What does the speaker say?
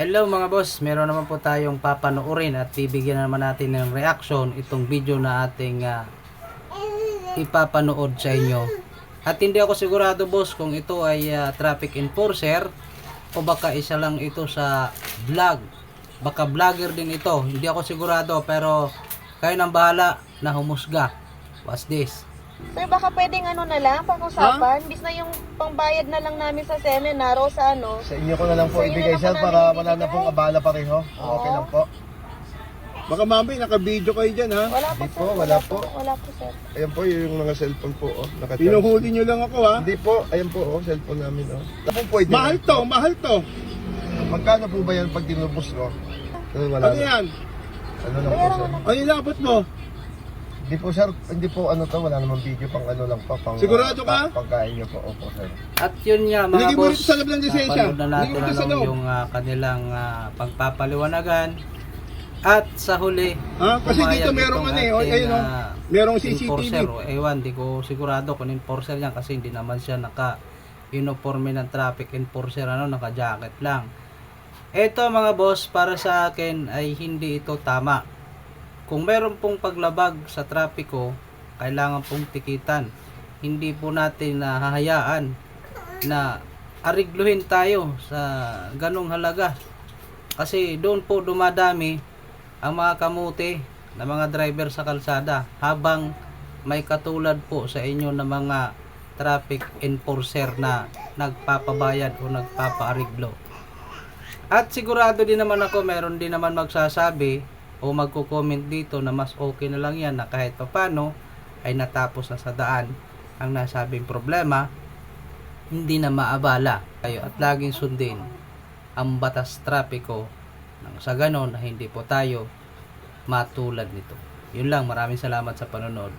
Hello mga boss, meron naman po tayong papanoorin at bibigyan naman natin ng reaction itong video na ating ipapanood sa inyo. At hindi ako sigurado boss kung ito ay traffic enforcer o baka isa lang ito sa vlog. Baka vlogger din ito, hindi ako sigurado, pero kayo nang bahala na humusga. What's this? Sir, baka pwedeng ano na lang, pag-usapan, bis na yung pangbayad na lang namin sa seminar o sa ano. Sa inyo ko na lang po Sa inyo ibigay na sir po para namin wala na ibibigay. pong abala pareho. Okay lang po. Baka mami, naka-video kayo dyan ha. Wala po, Hindi sir. po, wala po. Wala po, sir. Ayan po yung mga cellphone po. Oh, nakacharge. Pinuhuli nyo lang ako ha. Hindi po, ayan po oh, cellphone namin oh. Tapos pwede. Mahal to, mahal to. Magkano po ba yan pag tinubos ko? Wala Ano na. yan? Ano lang po Bayaran sir? mo na. Ano inabot mo? Hindi po sir, hindi po ano to, wala namang video pang ano lang po. Pang, Sigurado ka? Pagkain niyo po, opo sir. At yun nga mga Ilagay mo boss, rito sa loob ng lisensya. napanood na natin Ilagay mo rito sa ano, loob. yung kanilang pagpapaliwanagan. At sa huli, Ha? Kasi pumayag dito merong itong ano eh, ating, ayun oh. Merong enforcer. CCTV. Ewan, di ko sigurado kung enforcer yan kasi hindi naman siya naka-uniforme ng traffic enforcer, naka-jacket lang. Ito mga boss, para sa akin ay hindi ito tama. Kung meron pong paglabag sa trapiko, kailangan pong tikitan. Hindi po natin hahayaan na arigluhin tayo sa ganung halaga. Kasi doon po dumadami ang mga kamuti na mga driver sa kalsada habang may katulad po sa inyo na mga traffic enforcer na nagpapabayad o nagpapaariglo. At sigurado din naman ako, meron din naman magsasabi o magko-comment dito na mas okay na lang yan na kahit papano ay natapos na sa daan ang nasabing problema, hindi na maabala tayo at laging sundin ang batas trapiko nang sa ganon na hindi po tayo matulad nito. Yun lang, maraming salamat sa panonood.